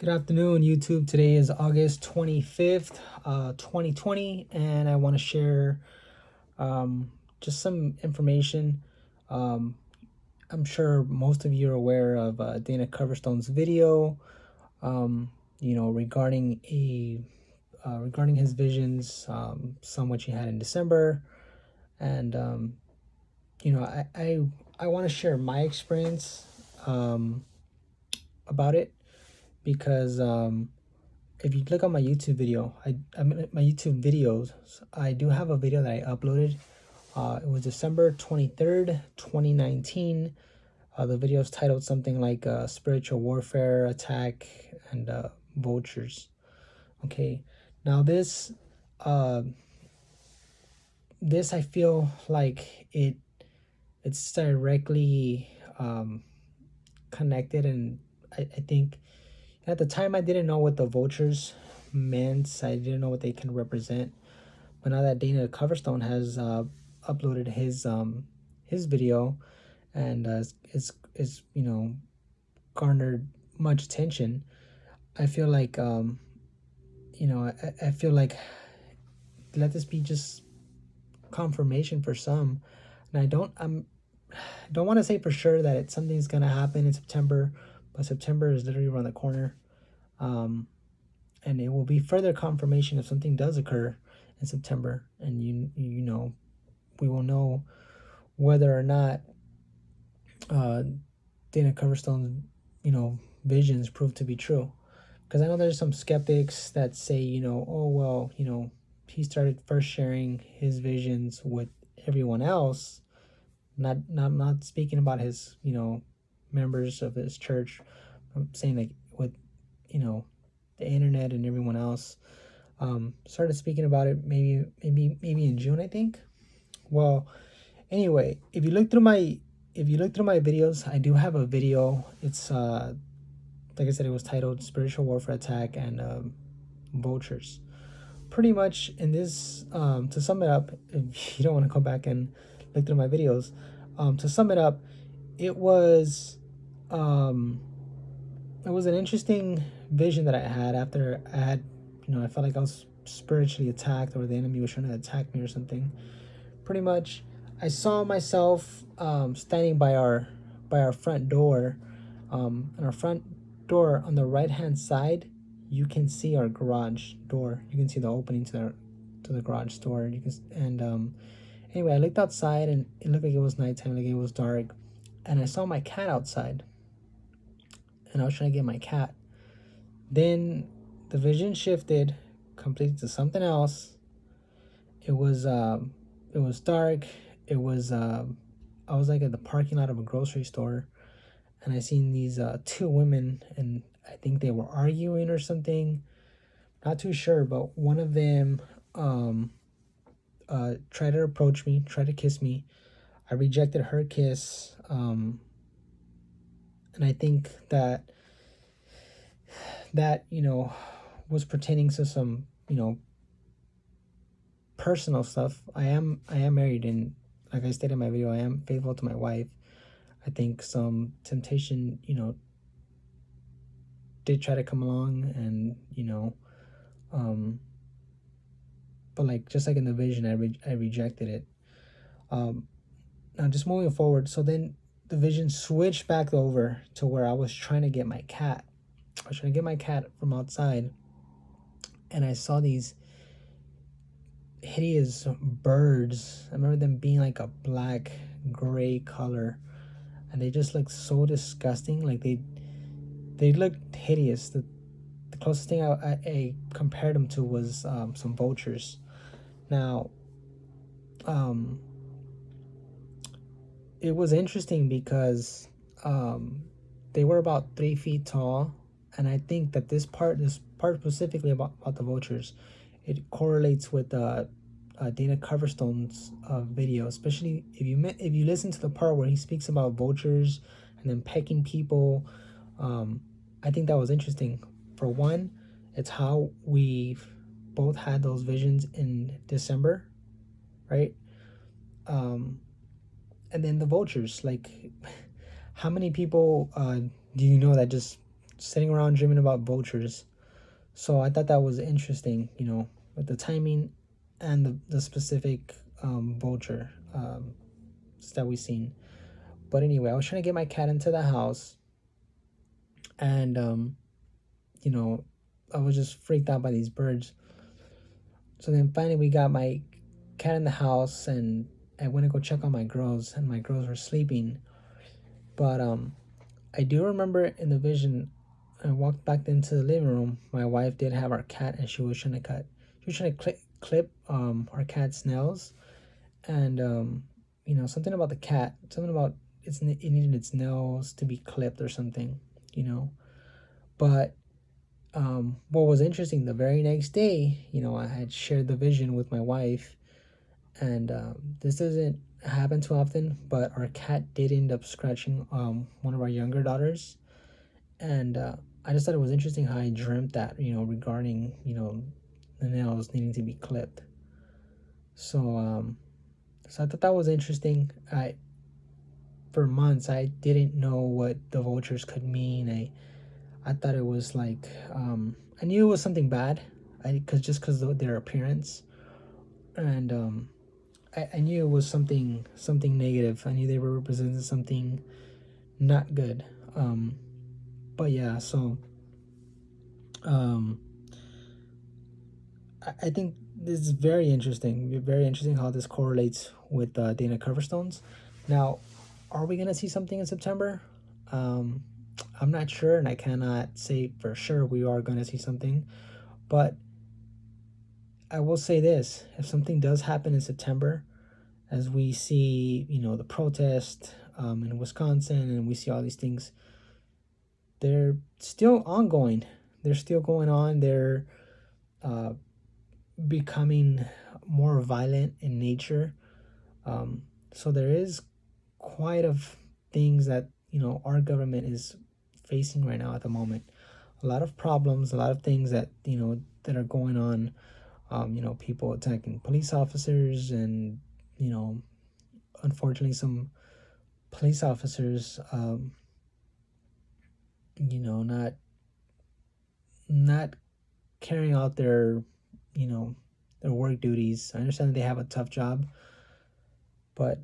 Good afternoon, YouTube. Today is August 25th, 2020, and I want to share just some information. Um, I'm sure most of you are aware of Dana Coverstone's video, regarding regarding his visions, some which he had in December, and I want to share my experience about it because if you click on my YouTube video, I mean, my YouTube videos, I do have a video that I uploaded. It was December 23rd, 2019. The video is titled something like Spiritual Warfare Attack and Vultures. Okay, now uh, this I feel like it's directly connected, and I think at the time I didn't know what the vultures meant. I didn't know what they can represent. But now that Dana Coverstone has uploaded his video and is garnered much attention, I feel like I feel like let this be just confirmation for some. And I don't want to say for sure that something's gonna happen in September, but September is literally around the corner. Um, and it will be further confirmation if something does occur in September, and we will know whether or not uh, Dana Coverstone's visions prove to be true. Because I know there's some skeptics that say oh well, he started first sharing his visions with everyone else, not speaking about his members of his church. I'm saying like with the internet and everyone else. Started speaking about it maybe in June, I think. Well, anyway, if you look through my videos, I do have a video. It's like I said, it was titled Spiritual Warfare Attack and Vultures. Pretty much in this, to sum it up, if you don't want to go back and look through my videos, to sum it up, it was um, an interesting vision that I had after I had, I felt like I was spiritually attacked, or the enemy was trying to attack me or something. Pretty much, I saw myself standing by our front door, and our front door on the right hand side. You can see our garage door. You can see the opening to the garage door. You can anyway, I looked outside and it looked like it was nighttime, like it was dark, and I saw my cat outside, and I was trying to get my cat. Then the vision shifted completely to something else. It was dark. It was I was like at the parking lot of a grocery store, and I seen these two women, and I think they were arguing or something. Not too sure, but one of them tried to approach me, tried to kiss me. I rejected her kiss, and I think that was pertaining to some personal stuff. I am married, and like I stated in my video, I am faithful to my wife. I think some temptation did try to come along, and but like just like in the vision, I rejected it. Now just moving forward, so then the vision switched back over to where I was trying to get my cat. I was trying to get my cat from outside, and I saw these hideous birds. I remember them being like a black gray color, and they just looked so disgusting. Like they looked hideous. The closest thing I compared them to was some vultures. Now, it was interesting because they were about 3 feet tall, and I think that this part specifically about the vultures, it correlates with Dana Coverstone's video, especially if you listen to the part where he speaks about vultures and then pecking people. I think that was interesting. For one, it's how we both had those visions in December, right? And then the vultures, like, how many people do you know that just sitting around dreaming about vultures. So I thought that was interesting, with the timing and the specific vulture that we seen. But anyway, I was trying to get my cat into the house, and you know, I was just freaked out by these birds. So then finally we got my cat in the house, and I went to go check on my girls, and my girls were sleeping. But I do remember in the vision, I walked back into the living room. My wife did have our cat, and she was trying to clip our cat's nails, and something about the cat, something about it needed its nails to be clipped or something, you know. But what was interesting, the very next day, I had shared the vision with my wife, and this doesn't happen too often, but our cat did end up scratching one of our younger daughters, and I just thought it was interesting how I dreamt that, regarding the nails needing to be clipped. So I thought that was interesting. For months I didn't know what the vultures could mean. I thought it was like I knew it was something bad, because of their appearance, and I knew it was something negative. I knew they were representing something not good. But yeah, so um, I think this is very interesting. Very interesting how this correlates with Dana Coverstones. Now, are we gonna see something in September? Um, I'm not sure, and I cannot say for sure we are gonna see something. But I will say this: if something does happen in September, as we see, the protest in Wisconsin, and we see all these things, they're still ongoing. They're still going on. They're uh, becoming more violent in nature. So there is quite of things that our government is facing right now at the moment. A lot of problems, a lot of things that that are going on. People attacking police officers, and you know, unfortunately, some police officers, not not carrying out you know, their work duties. I understand that they have a tough job, but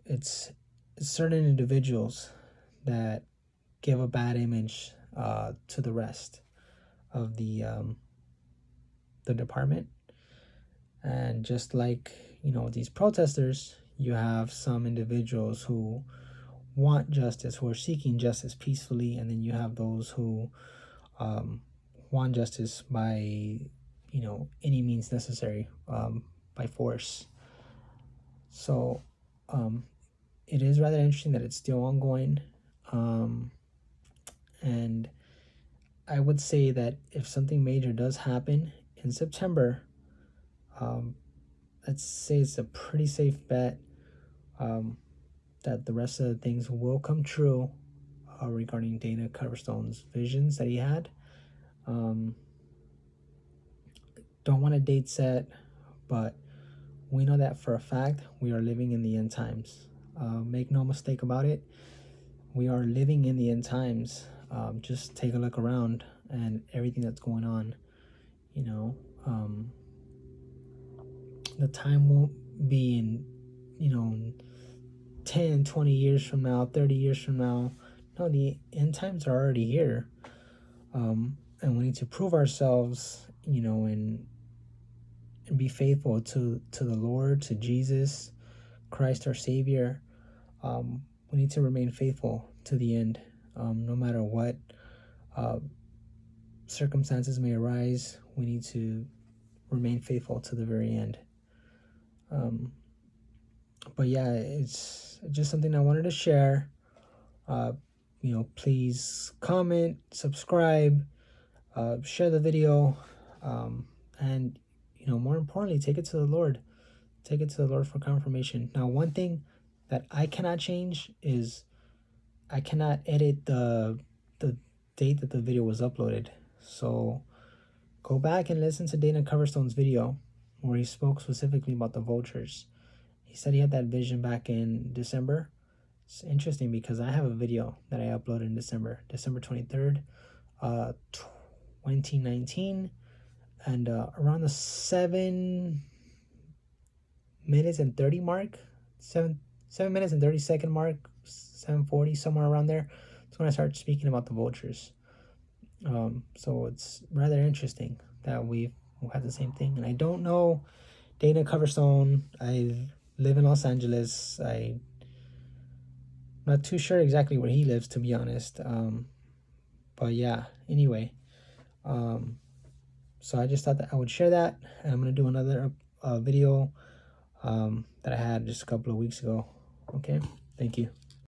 it's certain individuals that give a bad image to the rest of the department. And just like these protesters, you have some individuals who want justice, who are seeking justice peacefully, and then you have those who um, want justice by any means necessary, by force. So um, it is rather interesting that it's still ongoing, um, and I would say that if something major does happen in September, um, let's say it's a pretty safe bet um, that the rest of the things will come true regarding Dana Coverstone's visions that he had. Um, don't want a date set, but we know that for a fact we are living in the end times. Make no mistake about it, we are living in the end times. Just take a look around and everything that's going on. You know, um, the time won't be in, 10, 20 years from now, 30 years from now. No, the end times are already here. And we need to prove ourselves, and be faithful to the Lord, to Jesus Christ, our Savior. We need to remain faithful to the end, no matter what uh, circumstances may arise. We need to remain faithful to the very end. But yeah, it's just something I wanted to share. Uh, please comment, subscribe, share the video, and more importantly, take it to the Lord. Take it to the Lord for confirmation. Now, one thing that I cannot change is I cannot edit the date that the video was uploaded. So go back and listen to Dana Coverstone's video where he spoke specifically about the vultures. He said he had that vision back in December. It's interesting because I have a video that I uploaded in December 23rd 2019, and around the 7 minutes and 30 mark, 7 minutes and 30-second mark, 7:40, somewhere around there. That's when I started speaking about the Vultures. So it's rather interesting that we've had the same thing. And I don't know Dana Coverstone. I live in Los Angeles. I'm not too sure exactly where he lives, to be honest. But yeah, anyway. So I just thought that I would share that. And I'm going to do another video that I had just a couple of weeks ago. Okay, thank you.